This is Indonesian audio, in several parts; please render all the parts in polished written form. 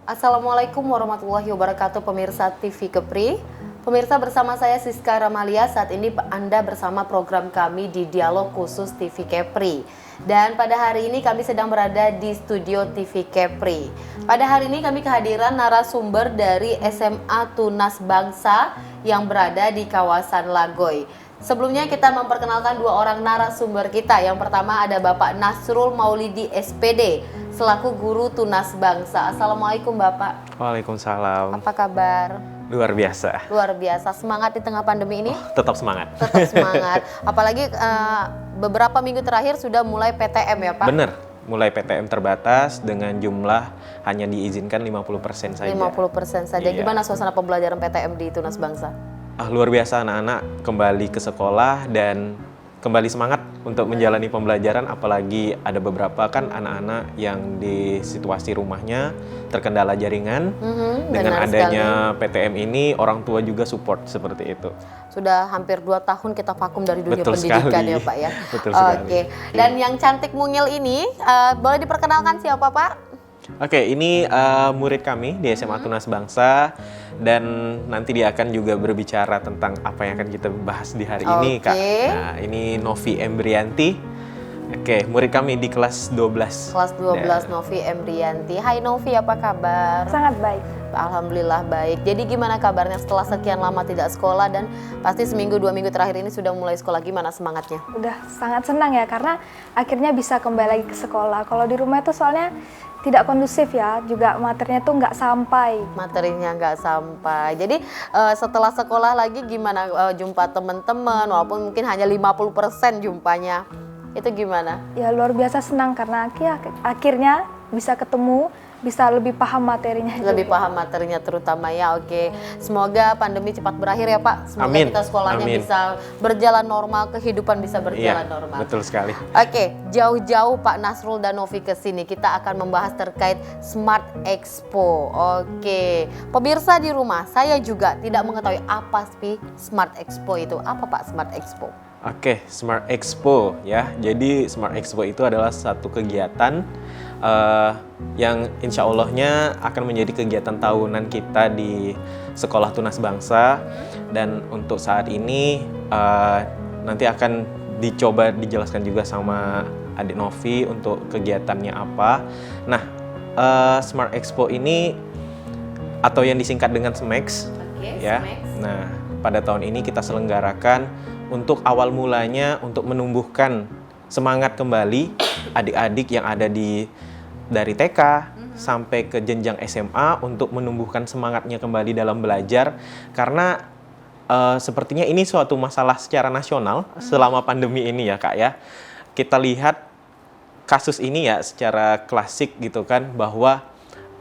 Assalamualaikum warahmatullahi wabarakatuh, pemirsa TV Kepri. Pemirsa, bersama saya Siska Ramalia. Saat ini Anda bersama program kami di Dialog Khusus TV Kepri. Dan pada hari ini kami sedang berada di studio TV Kepri. Pada hari ini kami kehadiran narasumber dari SMA Tunas Bangsa yang berada di kawasan Lagoy. Sebelumnya kita memperkenalkan dua orang narasumber kita. Yang pertama ada Bapak Nasrul Maulidi SPD selaku guru Tunas Bangsa. Assalamualaikum Bapak. Waalaikumsalam. Apa kabar? Luar biasa. Luar biasa. Semangat di tengah pandemi ini? Tetap semangat. Tetap semangat. Apalagi beberapa minggu terakhir sudah mulai PTM ya Pak? Bener. Mulai PTM terbatas dengan jumlah hanya diizinkan 50% saja. 50% saja. Iya. Gimana suasana pembelajaran PTM di Tunas Bangsa? Luar biasa, anak-anak kembali ke sekolah dan kembali semangat untuk menjalani pembelajaran, apalagi ada beberapa kan anak-anak yang di situasi rumahnya terkendala jaringan. Dengan adanya PTM ini orang tua juga support seperti itu. Sudah hampir 2 tahun kita vakum dari dunia Betul pendidikan sekali. ya Pak ya. Betul sekali. Oke. Dan yang cantik mungil ini boleh diperkenalkan siapa Pak? Oke, ini murid kami di SMA Tunas Bangsa dan nanti dia akan juga berbicara tentang apa yang akan kita bahas di hari ini, Kak. Nah, ini Novi Embrianti. Oke, murid kami di kelas 12. Kelas 12 Novi Embrianti. Hai Novi, apa kabar? Sangat baik. Alhamdulillah baik. Jadi gimana kabarnya setelah sekian lama tidak sekolah dan pasti seminggu 2 minggu terakhir ini sudah mulai sekolah, gimana semangatnya? Udah sangat senang ya karena akhirnya bisa kembali lagi ke sekolah. Kalau di rumah itu soalnya tidak kondusif ya, juga materinya tuh nggak sampai. Materinya nggak sampai. Jadi setelah sekolah lagi gimana jumpa teman-teman walaupun mungkin hanya 50% jumpanya. Itu gimana? Ya luar biasa senang karena akhirnya bisa ketemu, bisa lebih paham materinya. Lebih juga. paham materinya terutama ya. Oke. Semoga pandemi cepat berakhir ya Pak. Semoga Amin. kita sekolahnya Amin. bisa berjalan normal, kehidupan bisa berjalan Iya, normal. betul sekali. Oke, jauh-jauh Pak Nasrul dan Novi ke sini kita akan membahas terkait Smart Expo. Oke. Pemirsa di rumah, saya juga tidak mengetahui apa sih Smart Expo itu. Apa Pak Smart Expo? Oke, Smart Expo ya. Jadi Smart Expo itu adalah satu kegiatan yang insya Allahnya akan menjadi kegiatan tahunan kita di Sekolah Tunas Bangsa. Dan untuk saat ini nanti akan dicoba dijelaskan juga sama adik Novi untuk kegiatannya apa. Nah, Smart Expo ini atau yang disingkat dengan SMAX ya. SMAX. Nah, pada tahun ini kita selenggarakan untuk awal mulanya untuk menumbuhkan semangat kembali adik-adik yang ada dari TK sampai ke jenjang SMA untuk menumbuhkan semangatnya kembali dalam belajar karena sepertinya ini suatu masalah secara nasional selama pandemi ini ya Kak ya. Kita lihat kasus ini ya secara klasik gitu kan bahwa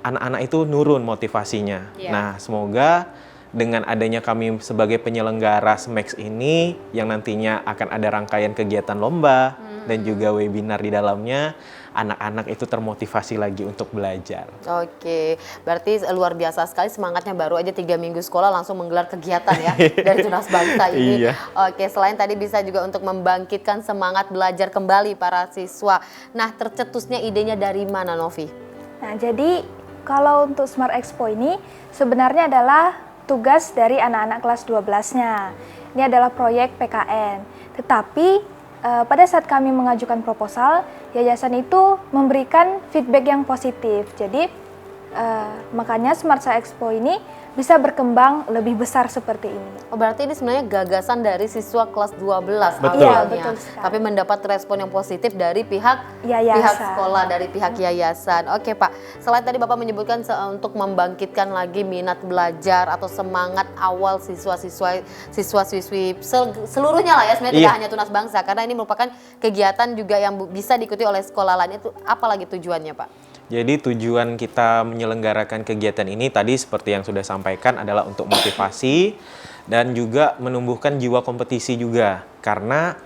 anak-anak itu nurun motivasinya. Yeah. Nah, semoga dengan adanya kami sebagai penyelenggara SMAX ini yang nantinya akan ada rangkaian kegiatan lomba dan juga webinar di dalamnya, anak-anak itu termotivasi lagi untuk belajar. Oke, berarti luar biasa sekali semangatnya, baru aja 3 minggu sekolah langsung menggelar kegiatan ya dari Tunas Bangsa ini. Iya. Oke, selain tadi bisa juga untuk membangkitkan semangat belajar kembali para siswa. Nah, tercetusnya idenya dari mana Novi? Nah jadi kalau untuk Smart Expo ini sebenarnya adalah tugas dari anak-anak kelas 12-nya. Ini adalah proyek PKN. Tetapi pada saat kami mengajukan proposal, yayasan itu memberikan feedback yang positif. Jadi makanya Smart Expo ini bisa berkembang lebih besar seperti ini. Oh, berarti ini sebenarnya gagasan dari siswa kelas 12 Betul. Iya, awalnya. betul sekali. Tapi mendapat respon yang positif dari pihak Yayasan. sekolah, dari pihak yayasan. Oke Pak, selain tadi Bapak menyebutkan untuk membangkitkan lagi minat belajar atau semangat awal siswa-siswi seluruhnya lah ya, sebenarnya tidak Iya. hanya Tunas Bangsa, karena ini merupakan kegiatan juga yang bisa diikuti oleh sekolah lain. Itu apa lagi tujuannya Pak? Jadi tujuan kita menyelenggarakan kegiatan ini tadi seperti yang sudah sampaikan adalah untuk motivasi dan juga menumbuhkan jiwa kompetisi juga. Karena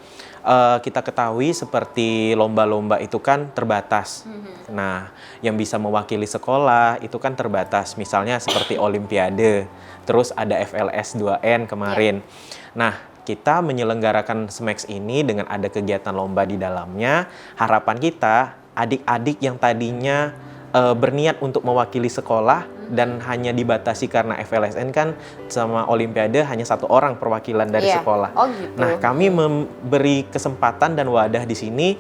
kita ketahui seperti lomba-lomba itu kan terbatas. Nah, yang bisa mewakili sekolah itu kan terbatas. Misalnya seperti Olimpiade, terus ada FLS 2N kemarin. Nah, kita menyelenggarakan SMAX ini dengan ada kegiatan lomba di dalamnya. Harapan kita adik-adik yang tadinya berniat untuk mewakili sekolah dan hanya dibatasi karena FLSN kan sama Olimpiade hanya 1 orang perwakilan dari sekolah. Oh gitu. Nah, kami memberi kesempatan dan wadah di sini,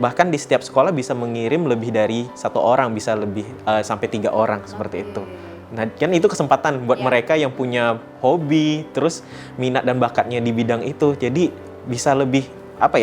bahkan di setiap sekolah bisa mengirim lebih dari 1 orang, bisa lebih sampai 3 orang seperti itu. Nah, kan itu kesempatan buat mereka yang punya hobi, terus minat dan bakatnya di bidang itu. Jadi bisa lebih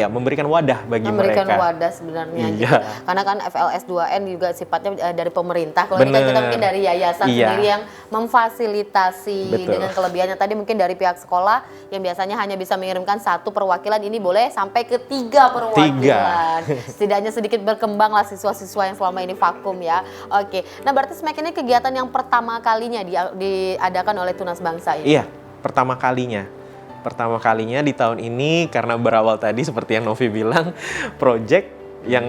memberikan wadah bagi memberikan mereka. wadah sebenarnya Iya. gitu. Karena kan FLS 2N juga sifatnya dari pemerintah. Kalau ini kan kita mungkin dari yayasan sendiri yang memfasilitasi. Betul. Dengan kelebihannya tadi mungkin dari pihak sekolah yang biasanya hanya bisa mengirimkan 1 perwakilan, ini boleh sampai ke 3 perwakilan. Setidaknya sedikit berkembang lah siswa-siswa yang selama ini vakum ya. Oke. Nah, berarti SMAC ini kegiatan yang pertama kalinya diadakan oleh Tunas Bangsa ini. Iya, pertama kalinya di tahun ini, karena berawal tadi seperti yang Novi bilang, project yang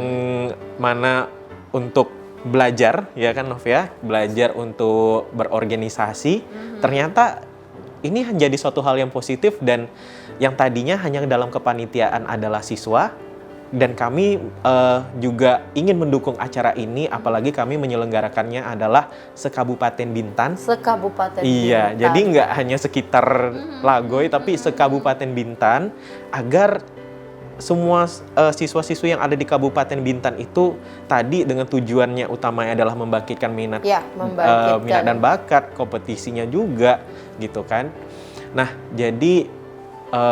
mana untuk belajar, ya kan Novi ya, belajar untuk berorganisasi, ternyata ini menjadi suatu hal yang positif, dan yang tadinya hanya dalam kepanitiaan adalah siswa, dan kami juga ingin mendukung acara ini, apalagi kami menyelenggarakannya adalah sekabupaten Bintan. Sekabupaten Iya, Bintan. jadi nggak hanya sekitar Lagoy, tapi sekabupaten Bintan, agar semua siswa-siswi yang ada di Kabupaten Bintan itu tadi dengan tujuannya utamanya adalah membangkitkan minat, minat dan bakat, kompetisinya juga, gitu kan. Nah, jadi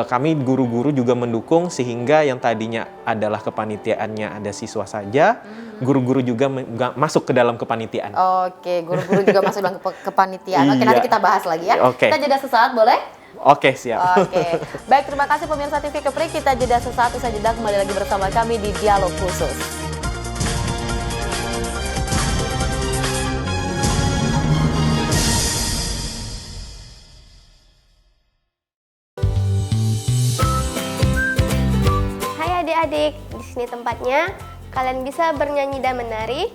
kami guru-guru juga mendukung, sehingga yang tadinya adalah kepanitiaannya ada siswa saja, guru-guru juga masuk ke dalam kepanitiaan. Oke, guru-guru juga masuk dalam kepanitiaan. Oke, nanti kita bahas lagi ya. Oke. Kita jeda sesaat, boleh? Oke, siap. Oke. Baik, terima kasih pemirsa TV Kepri. Kita jeda sesaat, usai jeda kembali lagi bersama kami di Dialog Khusus. Adik-adik, di sini tempatnya. Kalian bisa bernyanyi dan menari.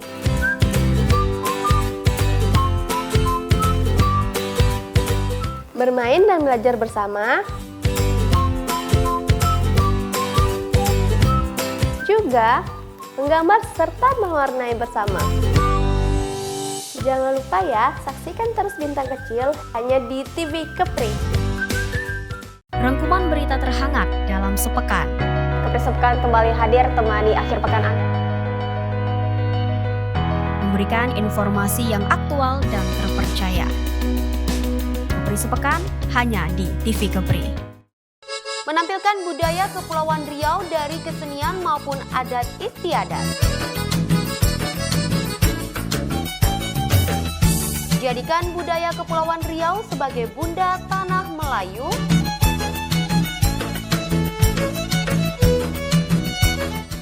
Bermain dan belajar bersama. Juga menggambar serta mewarnai bersama. Jangan lupa ya, saksikan terus Bintang Kecil hanya di TV Kepri. Rangkuman berita terhangat dalam sepekan. Kepri Sepekan kembali hadir temani akhir pekan Anda. Memberikan informasi yang aktual dan terpercaya. Kepri Sepekan hanya di TV Kepri. Menampilkan budaya Kepulauan Riau dari kesenian maupun adat istiadat. Jadikan budaya Kepulauan Riau sebagai bunda tanah Melayu.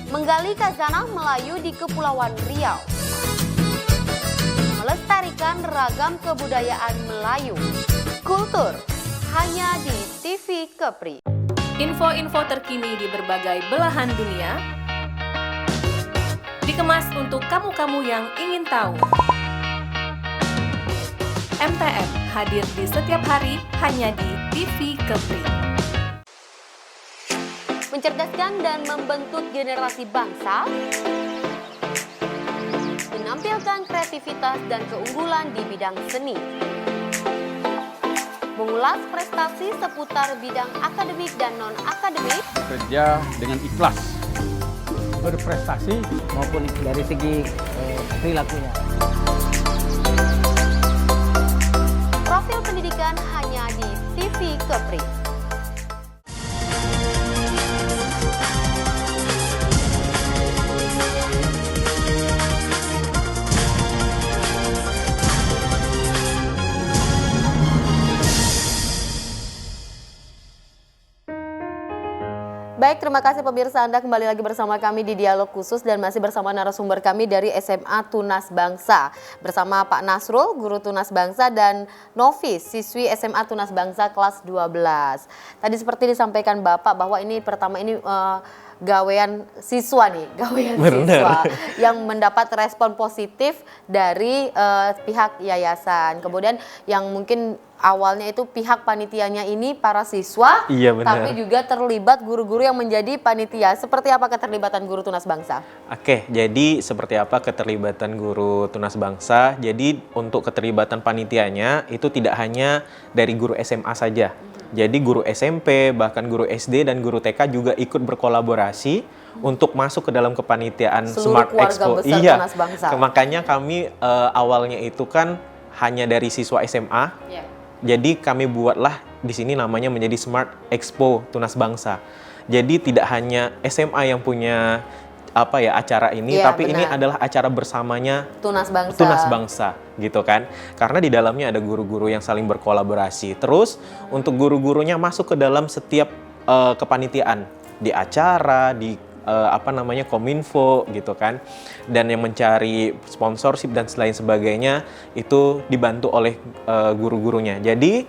Menggali khazanah Melayu di Kepulauan Riau. Melestarikan ragam kebudayaan Melayu. Kultur hanya di TV Kepri. Info-info terkini di berbagai belahan dunia dikemas untuk kamu-kamu yang ingin tahu. MTM hadir di setiap hari hanya di TV Kepri. Mencerdaskan dan membentuk generasi bangsa, menampilkan kreativitas dan keunggulan di bidang seni, mengulas prestasi seputar bidang akademik dan non-akademik, bekerja dengan ikhlas, berprestasi maupun dari segi perilakunya. Profil pendidikan hanya di TV Kepri. Baik, terima kasih pemirsa, Anda kembali lagi bersama kami di Dialog Khusus dan masih bersama narasumber kami dari SMA Tunas Bangsa. Bersama Pak Nasrul, Guru Tunas Bangsa, dan Novi, siswi SMA Tunas Bangsa kelas 12. Tadi seperti disampaikan Bapak bahwa ini pertama ini gawean siswa nih, gawean Bener. siswa yang mendapat respon positif dari pihak yayasan. Kemudian yang mungkin awalnya itu pihak panitianya ini para siswa, Iya, benar. tapi juga terlibat guru-guru yang menjadi panitia. Seperti apa keterlibatan guru Tunas Bangsa? Oke, jadi seperti apa keterlibatan guru Tunas Bangsa? Jadi untuk keterlibatan panitianya itu tidak hanya dari guru SMA saja. Jadi guru SMP, bahkan guru SD dan guru TK juga ikut berkolaborasi untuk masuk ke dalam kepanitiaan Seluruh Smart keluarga Expo. besar Iya. Tunas Bangsa. Makanya kami awalnya itu kan hanya dari siswa SMA. Ya. Jadi kami buatlah di sini namanya menjadi Smart Expo Tunas Bangsa. Jadi tidak hanya SMA yang punya acara ini, Iya, tapi ini benar. adalah acara bersamanya Tunas Bangsa. Tunas Bangsa gitu kan. Karena di dalamnya ada guru-guru yang saling berkolaborasi. Terus untuk guru-gurunya masuk ke dalam setiap kepanitiaan di acara, di Kominfo gitu kan, dan yang mencari sponsorship dan lain sebagainya itu dibantu oleh guru-gurunya. Jadi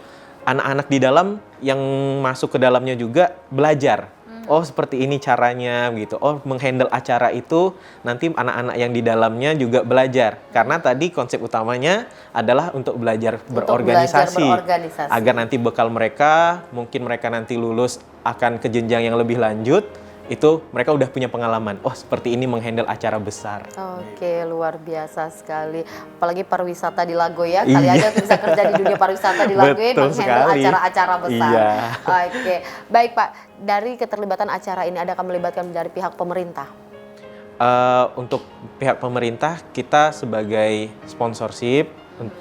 anak-anak di dalam yang masuk ke dalamnya juga belajar. Oh seperti ini caranya gitu. Oh menghandle acara itu nanti anak-anak yang di dalamnya juga belajar. Karena tadi konsep utamanya adalah untuk belajar berorganisasi. Agar nanti bekal mereka, mungkin mereka nanti lulus akan ke jenjang yang lebih lanjut. Itu mereka udah punya pengalaman. Oh seperti ini menghandle acara besar. Oke, luar biasa sekali. Apalagi pariwisata di Lagoya. Kali aja bisa kerja di dunia pariwisata di Lagoya, Betul menghandle sekali. acara-acara besar. Iya. Oke, baik Pak. Dari keterlibatan acara ini, adakah melibatkan dari pihak pemerintah? Untuk pihak pemerintah, kita sebagai sponsorship,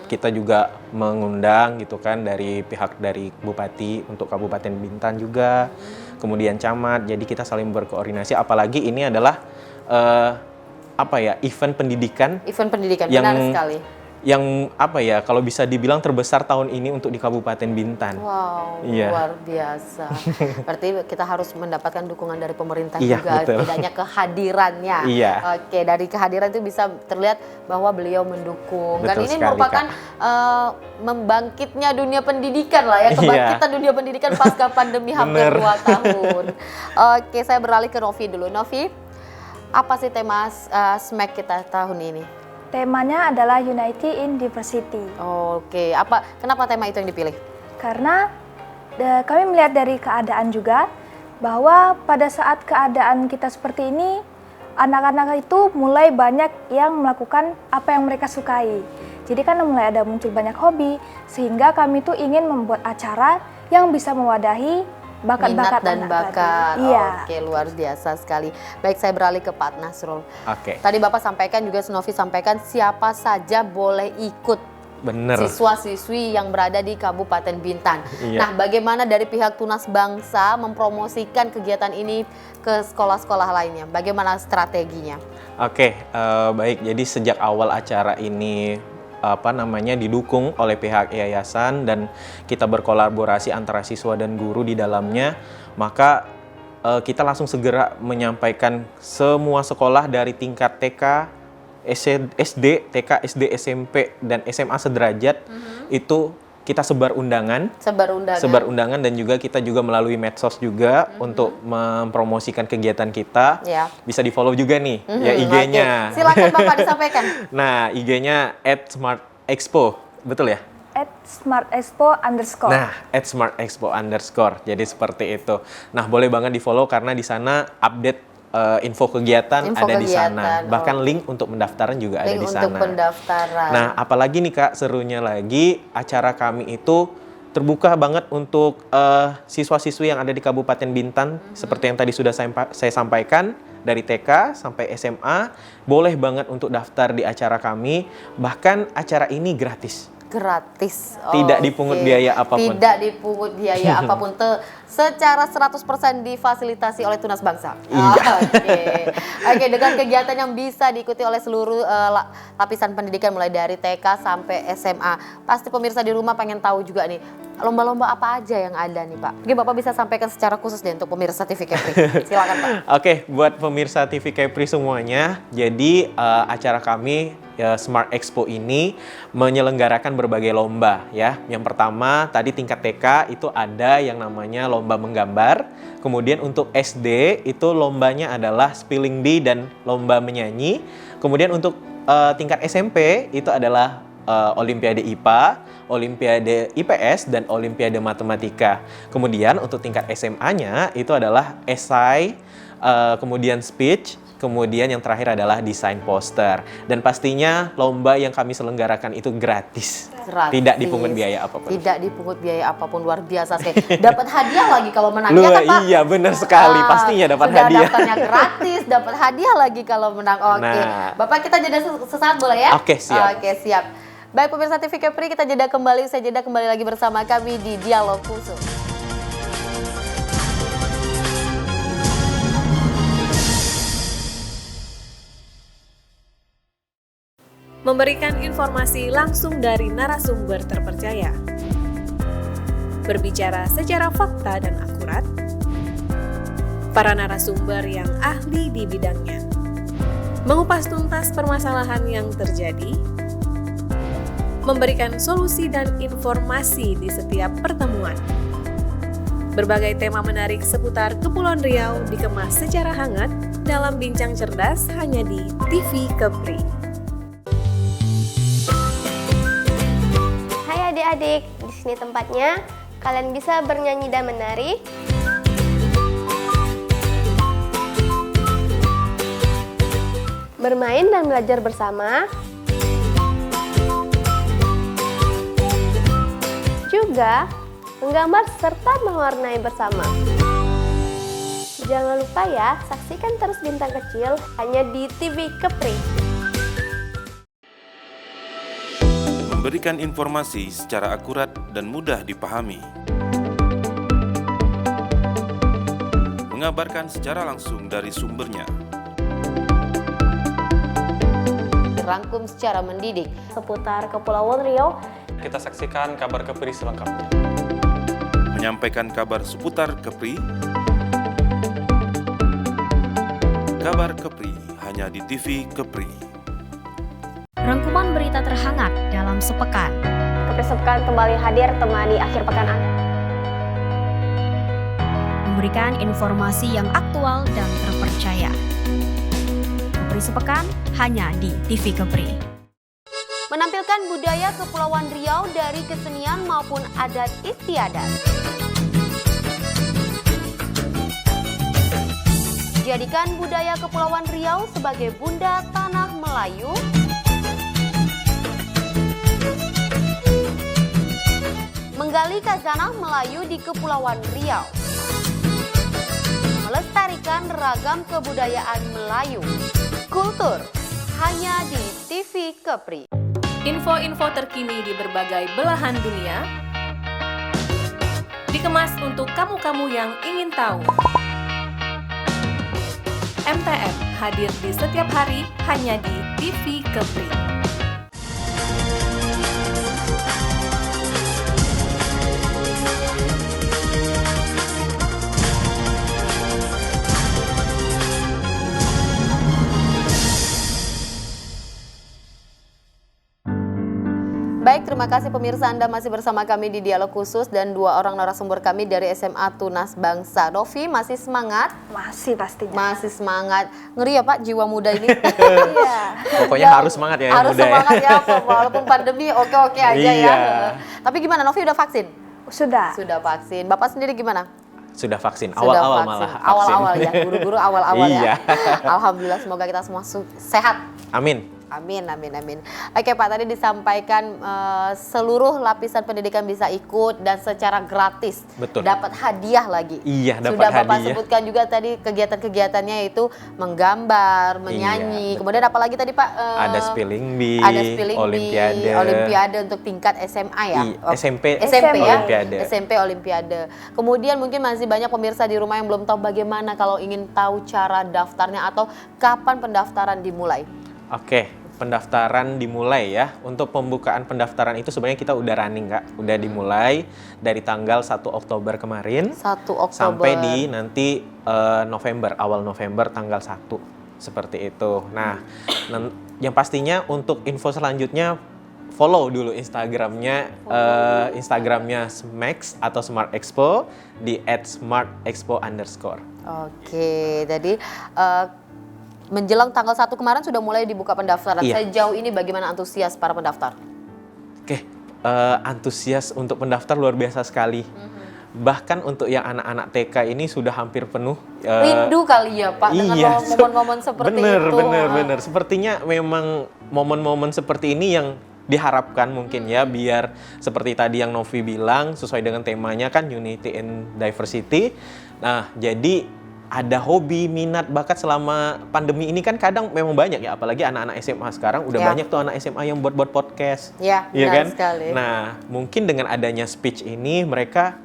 kita juga mengundang gitu kan dari pihak dari Bupati untuk Kabupaten Bintan juga, kemudian camat. Jadi kita saling berkoordinasi. Apalagi ini adalah event pendidikan. Event pendidikan, yang, benar sekali. Yang kalau bisa dibilang terbesar tahun ini untuk di Kabupaten Bintan. Wow, Iya. luar biasa. Berarti kita harus mendapatkan dukungan dari pemerintah Iya, juga, betul. tidak hanya kehadirannya. Iya. Oke, dari kehadiran itu bisa terlihat bahwa beliau mendukung. Dan Betul ini sekali, merupakan membangkitnya dunia pendidikan lah ya, Iya. kebangkitan dunia pendidikan pasca pandemi hampir Bener. 2 tahun. Oke, saya beralih ke Novi dulu. Novi, apa sih tema SMAC kita tahun ini? Temanya adalah Unity in Diversity. Oke, kenapa tema itu yang dipilih? Karena kami melihat dari keadaan juga bahwa pada saat keadaan kita seperti ini, anak-anak itu mulai banyak yang melakukan apa yang mereka sukai. Jadi kan mulai ada muncul banyak hobi, sehingga kami tuh ingin membuat acara yang bisa mewadahi bakat-bakat Minat dan anak bakat. tadi. Iya. Oke, luar biasa sekali. Baik, saya beralih ke Pak Nasrul. Oke, Tadi Bapak sampaikan juga, Novi sampaikan siapa saja boleh ikut. bener. Siswa-siswi yang berada di Kabupaten Bintan. Iya. Nah, bagaimana dari pihak Tunas Bangsa mempromosikan kegiatan ini ke sekolah-sekolah lainnya? Bagaimana strateginya? Oke, baik. Jadi sejak awal acara ini didukung oleh pihak yayasan dan kita berkolaborasi antara siswa dan guru di dalamnya, maka kita langsung segera menyampaikan semua sekolah dari tingkat TK, SD, TK, SD, SMP dan SMA sederajat itu kita sebar undangan. Sebar undangan dan juga kita juga melalui medsos juga untuk mempromosikan kegiatan kita. Ya. Bisa di-follow juga nih ya IG-nya. Oke. Silakan Bapak disampaikan. Nah, IG-nya @smartexpo. Betul ya? @smartexpo_. Nah, @smartexpo_. Jadi seperti itu. Nah, boleh banget di-follow karena di sana update info kegiatan ada di sana. Bahkan link untuk pendaftaran juga ada di sana. Link untuk pendaftaran. Nah, apalagi nih Kak, serunya lagi acara kami itu terbuka banget untuk siswa-siswi yang ada di Kabupaten Bintan. Seperti yang tadi sudah saya sampaikan, dari TK sampai SMA, boleh banget untuk daftar di acara kami. Bahkan acara ini gratis. Gratis. Tidak dipungut biaya apapun. Tidak dipungut biaya apapun. Secara 100% difasilitasi oleh Tunas Bangsa. Iya. Oke, dengan kegiatan yang bisa diikuti oleh seluruh lapisan pendidikan mulai dari TK sampai SMA. Pasti pemirsa di rumah pengen tahu juga nih, lomba-lomba apa aja yang ada nih Pak? Mungkin Bapak bisa sampaikan secara khusus deh untuk pemirsa TV Kepri. Silakan Pak. Oke, buat pemirsa TV Kepri semuanya, jadi acara kami Smart Expo ini menyelenggarakan berbagai lomba ya. Yang pertama tadi tingkat TK itu ada yang namanya lomba menggambar. Kemudian untuk SD itu lombanya adalah spelling bee dan lomba menyanyi. Kemudian untuk tingkat SMP itu adalah Olimpiade IPA, Olimpiade IPS, dan Olimpiade Matematika. Kemudian untuk tingkat SMA-nya itu adalah esai, kemudian speech, kemudian yang terakhir adalah desain poster. Dan pastinya lomba yang kami selenggarakan itu gratis. Tidak dipungut biaya apapun. Tidak dipungut biaya apapun, luar biasa sih. Dapat hadiah lagi kalau menang, ya kan Pak? Iya, benar sekali. Pastinya dapat hadiah. Daftarnya gratis, dapat hadiah lagi kalau menang. Oke. Nah. Bapak, kita jeda sesaat boleh ya? Oke, siap. Oke, siap. Baik pemirsa TV Kepri, kita jeda kembali. Saya jeda kembali lagi bersama kami di Dialog Khusus. Memberikan informasi langsung dari narasumber terpercaya. Berbicara secara fakta dan akurat. Para narasumber yang ahli di bidangnya. Mengupas tuntas permasalahan yang terjadi. Memberikan solusi dan informasi di setiap pertemuan. Berbagai tema menarik seputar Kepulauan Riau dikemas secara hangat dalam Bincang Cerdas hanya di TV Kepri. Hai adik-adik, di sini tempatnya. Kalian bisa bernyanyi dan menari. Bermain dan belajar bersama. Juga menggambar serta mewarnai bersama. Jangan lupa ya, saksikan terus Bintang Kecil hanya di TV Kepri. Memberikan informasi secara akurat dan mudah dipahami. Mengabarkan secara langsung dari sumbernya. Dirangkum secara mendidik. Seputar Kepulauan Riau. Kita saksikan kabar Kepri selengkapnya. Menyampaikan kabar seputar Kepri. Kabar Kepri hanya di TV Kepri. Rangkuman berita terhangat dalam sepekan. Kepri Sepekan kembali hadir temani akhir pekan Anda. Memberikan informasi yang aktual dan terpercaya. Kepri Sepekan hanya di TV Kepri. Menampilkan budaya Kepulauan Riau dari kesenian maupun adat istiadat. Jadikan budaya Kepulauan Riau sebagai bunda tanah Melayu. Menggali khazanah Melayu di Kepulauan Riau. Melestarikan ragam kebudayaan Melayu. Kultur hanya di TV Kepri. Info-info terkini di berbagai belahan dunia dikemas untuk kamu-kamu yang ingin tahu. MTM hadir di setiap hari hanya di TV Kepri. Baik, terima kasih pemirsa, Anda masih bersama kami di Dialog Khusus dan dua orang narasumber kami dari SMA Tunas Bangsa. Novi, masih semangat? Masih pastinya. Masih semangat. Ngeri ya Pak, jiwa muda ini. Iya. Pokoknya harus semangat ya yang Harus muda semangat ya. ya, walaupun pandemi oke-oke aja ya. Iya. Tapi gimana, Novi udah vaksin? Sudah. Sudah vaksin. Bapak sendiri gimana? Sudah vaksin, Sudah awal-awal vaksin. malah vaksin. Awal-awal ya, guru-guru awal-awal Iya. ya. Alhamdulillah, semoga kita semua sehat. Amin. Amin, amin, amin. Oke Pak, tadi disampaikan seluruh lapisan pendidikan bisa ikut dan secara gratis. Betul. Dapat hadiah lagi. Iya, dapat Sudah Bapak hadiah. sebutkan juga tadi kegiatan-kegiatannya itu menggambar, menyanyi. Iya, kemudian apa lagi tadi Pak? Ada spelling bee, ada spelling olimpiade. bee, olimpiade untuk tingkat SMA ya. SMP, SMP ya. olimpiade. SMP olimpiade. Kemudian mungkin masih banyak pemirsa di rumah yang belum tahu bagaimana kalau ingin tahu cara daftarnya atau kapan pendaftaran dimulai. Oke, pendaftaran dimulai ya. Untuk pembukaan pendaftaran itu sebenarnya kita udah running Kak. Udah dimulai dari tanggal 1 Oktober kemarin. 1 Oktober. Sampai di nanti November, awal November tanggal 1. Seperti itu. Nah, yang pastinya untuk info selanjutnya follow dulu Instagramnya SMAX atau Smart Expo di @smartexpo_. Oke, jadi menjelang tanggal 1 kemarin sudah mulai dibuka pendaftaran. Iya. Sejauh ini bagaimana antusias para pendaftar? Oke, antusias untuk pendaftar luar biasa sekali. Bahkan untuk yang anak-anak TK ini sudah hampir penuh. Rindu kali ya Pak dengan momen-momen seperti itu. Bener. Sepertinya memang momen-momen seperti ini yang diharapkan mungkin ya, biar seperti tadi yang Novi bilang, sesuai dengan temanya kan Unity and Diversity. Nah, jadi ada hobi, minat, bakat selama pandemi ini kan kadang memang banyak ya, apalagi anak-anak SMA sekarang udah banyak tuh anak SMA yang buat podcast. Ya, ya kan? Sekali. Nah, mungkin dengan adanya speech ini mereka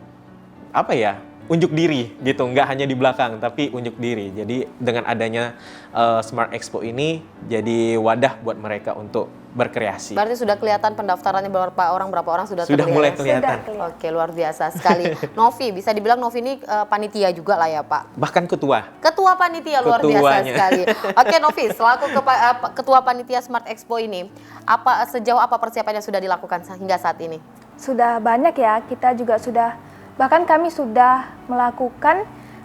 unjuk diri gitu, nggak hanya di belakang tapi unjuk diri. Jadi dengan adanya Smart Expo ini jadi wadah buat mereka untuk berkreasi. Berarti sudah kelihatan pendaftarannya berapa orang sudah terlihat? Mulai kelihatan. Oke, luar biasa sekali. Novi, bisa dibilang Novi ini panitia juga lah ya Pak? Bahkan ketua. Ketua panitia, luar biasa sekali. Oke Novi, selaku ketua panitia Smart Expo ini, sejauh apa persiapan yang sudah dilakukan hingga saat ini? Sudah banyak ya, kita juga bahkan kami sudah melakukan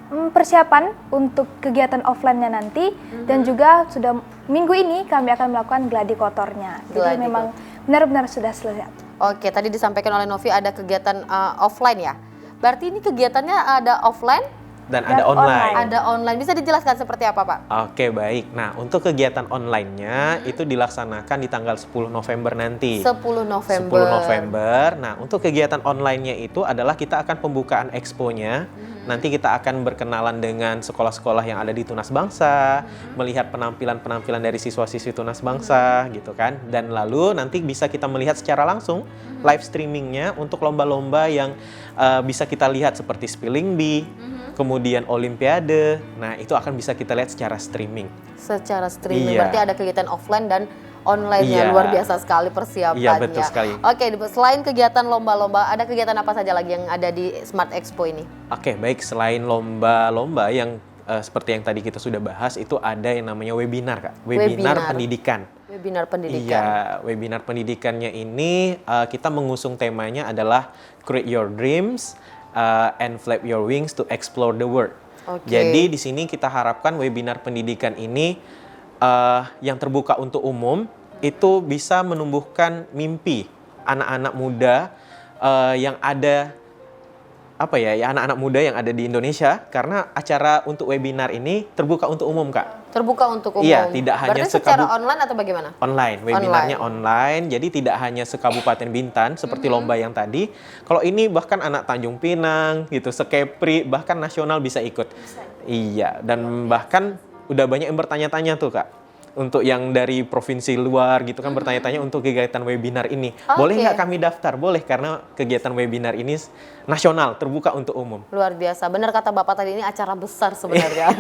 persiapan untuk kegiatan offline-nya nanti, dan juga sudah minggu ini kami akan melakukan gladi kotornya. Jadi memang benar-benar sudah selesai. Oke, tadi disampaikan oleh Novi ada kegiatan offline ya. Berarti ini kegiatannya ada offline dan ada online. Ada online. Bisa dijelaskan seperti apa, Pak? Oke, baik. Nah, untuk kegiatan online-nya itu dilaksanakan di tanggal 10 November nanti. 10 November. 10 November. Nah, untuk kegiatan online-nya itu adalah kita akan pembukaan expo-nya. Nanti kita akan berkenalan dengan sekolah-sekolah yang ada di Tunas Bangsa, melihat penampilan-penampilan dari siswa-siswi Tunas Bangsa, gitu kan. Dan lalu nanti bisa kita melihat secara langsung live streaming-nya untuk lomba-lomba yang bisa kita lihat seperti Spelling Bee, kemudian Olimpiade. Nah, itu akan bisa kita lihat secara streaming. Secara streaming, berarti ada kegiatan offline dan online-nya. Luar biasa sekali persiapannya. Iya, betul sekali. Oke, selain kegiatan lomba-lomba, ada kegiatan apa saja lagi yang ada di Smart Expo ini? Oke, baik. Selain lomba-lomba yang seperti yang tadi kita sudah bahas, itu ada yang namanya webinar, Kak. Webinar pendidikan. Webinar pendidikan. Iya, webinar pendidikannya ini kita mengusung temanya adalah Create Your Dreams and Flap Your Wings to Explore the World. Jadi di sini kita harapkan webinar pendidikan ini yang terbuka untuk umum itu bisa menumbuhkan mimpi anak-anak muda yang ada anak-anak muda yang ada di Indonesia, karena acara untuk webinar ini terbuka untuk umum, Kak. Terbuka untuk umum. Iya, tidak hanya secara online atau bagaimana? Online, webinarnya online. Jadi tidak hanya sekabupaten Bintan seperti lomba yang tadi. Kalau ini bahkan anak Tanjung Pinang gitu, Sekepri, bahkan nasional bisa ikut. Iya, dan bahkan udah banyak yang bertanya-tanya tuh, Kak. Untuk yang dari provinsi luar gitu kan bertanya-tanya untuk kegiatan webinar ini. Boleh nggak kami daftar? Boleh, karena kegiatan webinar ini nasional, terbuka untuk umum. Luar biasa. Benar kata Bapak tadi, ini acara besar sebenarnya.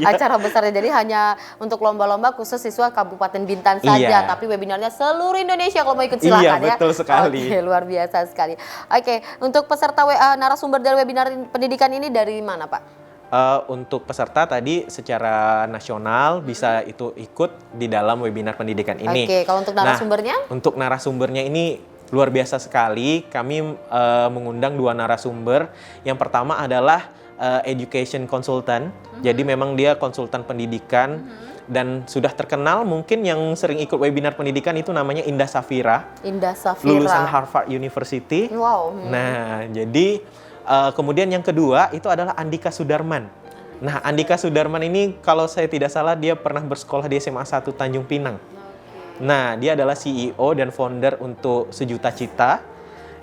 Acara besar, jadi hanya untuk lomba-lomba khusus siswa Kabupaten Bintan saja. Tapi webinarnya seluruh Indonesia, kalau mau ikut silakan ya. Iya, betul sekali. Oke, luar biasa sekali. Oke, untuk peserta narasumber dari webinar pendidikan ini dari mana, Pak? Untuk peserta tadi secara nasional bisa itu ikut di dalam webinar pendidikan ini. Oke, kalau untuk narasumbernya? Nah, untuk narasumbernya ini luar biasa sekali. Kami mengundang 2 narasumber. Yang pertama adalah education consultant. Jadi memang dia konsultan pendidikan dan sudah terkenal, mungkin yang sering ikut webinar pendidikan itu namanya Indah Safira. Indah Safira. Lulusan Harvard University. Wow. Nah, jadi kemudian yang kedua itu adalah Andika Sudarman. Nah, Andika Sudarman ini kalau saya tidak salah dia pernah bersekolah di SMA 1 Tanjung Pinang. Nah, dia adalah CEO dan founder untuk Sejuta Cita,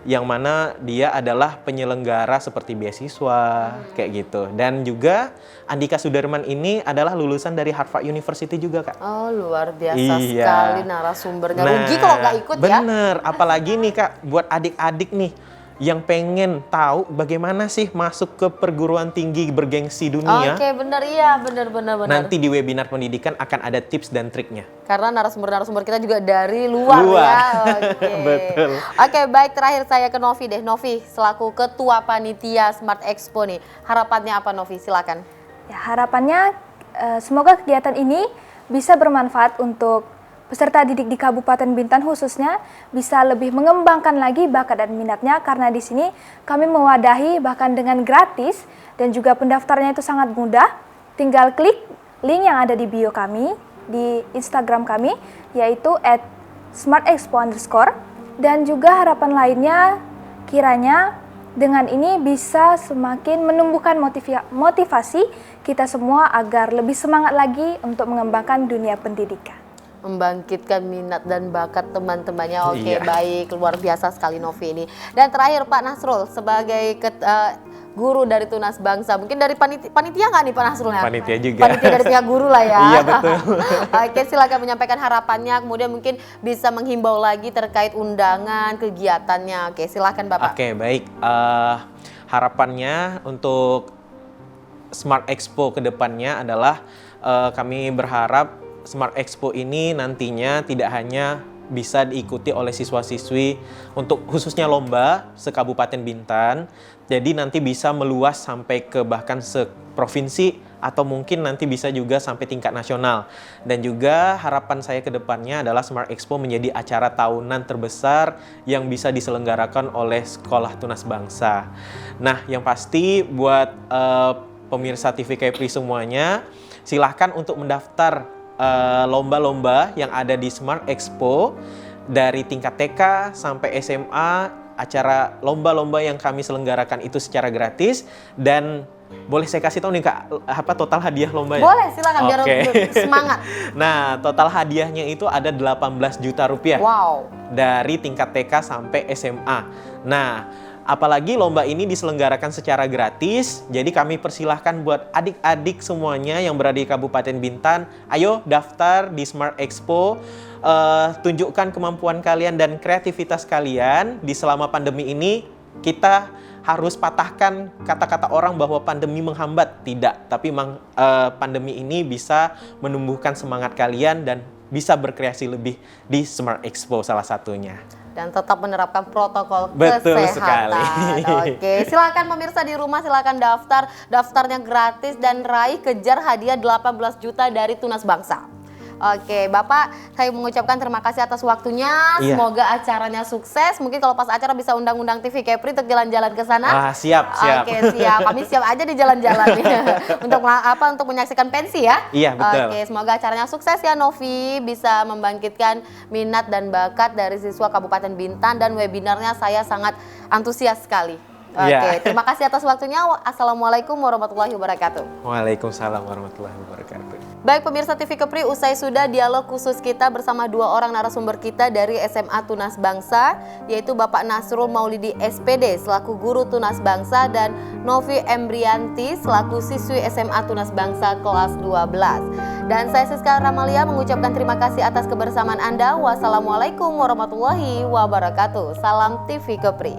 yang mana dia adalah penyelenggara seperti beasiswa, kayak gitu. Dan juga Andika Sudarman ini adalah lulusan dari Harvard University juga, Kak. Oh, luar biasa sekali narasumbernya. Rugi kalau nggak ikut ya. Bener, apalagi nih Kak, buat adik-adik nih yang pengen tahu bagaimana sih masuk ke perguruan tinggi bergengsi dunia. Oke, benar, iya, benar. Nanti di webinar pendidikan akan ada tips dan triknya. Karena narasumber-narasumber kita juga dari luar. Ya. Oke. Betul. Oke, baik, terakhir saya ke Novi deh. Novi, selaku ketua panitia Smart Expo nih, harapannya apa Novi? Silakan. Ya, harapannya semoga kegiatan ini bisa bermanfaat untuk peserta didik di Kabupaten Bintan khususnya bisa lebih mengembangkan lagi bakat dan minatnya, karena di sini kami mewadahi bahkan dengan gratis dan juga pendaftarannya itu sangat mudah. Tinggal klik link yang ada di bio kami di Instagram kami, yaitu @smartexpo_, dan juga harapan lainnya kiranya dengan ini bisa semakin menumbuhkan motivasi kita semua agar lebih semangat lagi untuk mengembangkan dunia pendidikan. Membangkitkan minat dan bakat teman-temannya. Oke, Iya. baik, luar biasa sekali Novi ini. Dan terakhir Pak Nasrul, sebagai guru dari Tunas Bangsa, mungkin dari panitia nggak nih Pak Nasrul? Panitia juga. Panitia dari pihak guru lah ya. Iya, betul. Oke, silakan menyampaikan harapannya, kemudian mungkin bisa menghimbau lagi terkait undangan, kegiatannya. Oke, silakan Bapak. Oke, baik. Harapannya untuk Smart Expo ke depannya adalah kami berharap Smart Expo ini nantinya tidak hanya bisa diikuti oleh siswa-siswi untuk khususnya lomba se-Kabupaten Bintan, jadi nanti bisa meluas sampai ke bahkan se-provinsi atau mungkin nanti bisa juga sampai tingkat nasional. Dan juga harapan saya ke depannya adalah Smart Expo menjadi acara tahunan terbesar yang bisa diselenggarakan oleh Sekolah Tunas Bangsa. Nah, yang pasti buat pemirsa TV Kepri semuanya, silahkan untuk mendaftar lomba-lomba yang ada di Smart Expo dari tingkat TK sampai SMA. Acara lomba-lomba yang kami selenggarakan itu secara gratis. Dan boleh saya kasih tahu nih Kak, apa total hadiah lombanya? Boleh, silakan biar semangat. Nah, total hadiahnya itu ada 18 juta rupiah. Wow. Dari tingkat TK sampai SMA. Nah, apalagi lomba ini diselenggarakan secara gratis, jadi kami persilahkan buat adik-adik semuanya yang berada di Kabupaten Bintan, ayo daftar di Smart Expo, tunjukkan kemampuan kalian dan kreativitas kalian. Di selama pandemi ini, kita harus patahkan kata-kata orang bahwa pandemi menghambat. Tidak, tapi pandemi ini bisa menumbuhkan semangat kalian dan bisa berkreasi lebih di Smart Expo salah satunya. Dan tetap menerapkan protokol Betul kesehatan. sekali. Oke, silakan pemirsa di rumah, silakan daftarnya gratis dan raih kejar hadiah 18 juta dari Tunas Bangsa. Oke, Bapak, saya mengucapkan terima kasih atas waktunya. Iya. Semoga acaranya sukses. Mungkin kalau pas acara bisa undang-undang TV Kepri untuk jalan-jalan ke sana. Ah, siap. Oke, siap. Kami siap aja di jalan-jalan untuk menyaksikan pensi ya. Iya, betul. Oke, semoga acaranya sukses ya Novi, bisa membangkitkan minat dan bakat dari siswa Kabupaten Bintan, dan webinarnya saya sangat antusias sekali. Oke, Iya. terima kasih atas waktunya. Assalamualaikum warahmatullahi wabarakatuh. Waalaikumsalam warahmatullahi wabarakatuh. Baik pemirsa TV Kepri, usai sudah dialog khusus kita bersama dua orang narasumber kita dari SMA Tunas Bangsa, yaitu Bapak Nasrul Maulidi SPD selaku guru Tunas Bangsa dan Novi Embrianti selaku siswi SMA Tunas Bangsa kelas 12. Dan saya Siska Ramalia mengucapkan terima kasih atas kebersamaan Anda. Wassalamualaikum warahmatullahi wabarakatuh. Salam TV Kepri.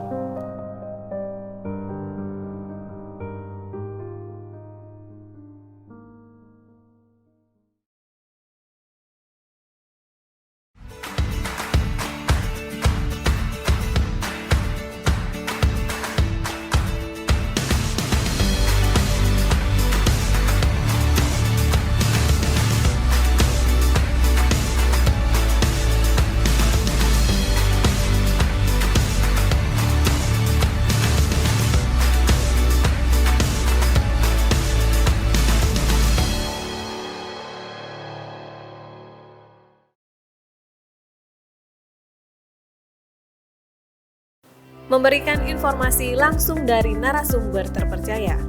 Memberikan informasi langsung dari narasumber terpercaya,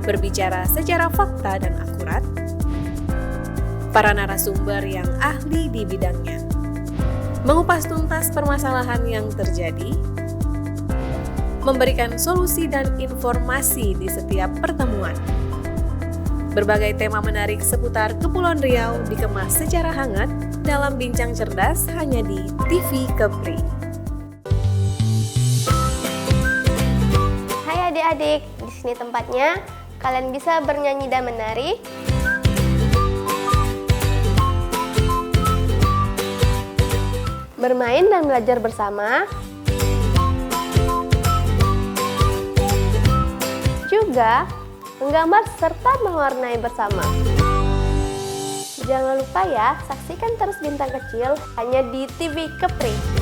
berbicara secara fakta dan akurat, para narasumber yang ahli di bidangnya, mengupas tuntas permasalahan yang terjadi, memberikan solusi dan informasi di setiap pertemuan. Berbagai tema menarik seputar Kepulauan Riau dikemas secara hangat dalam Bincang Cerdas hanya di TV Kepri. adik-adik, di sini tempatnya. Kalian bisa bernyanyi dan menari. Bermain dan belajar bersama. Juga menggambar serta mewarnai bersama. Jangan lupa ya, saksikan terus Bintang Kecil hanya di TV Kepri.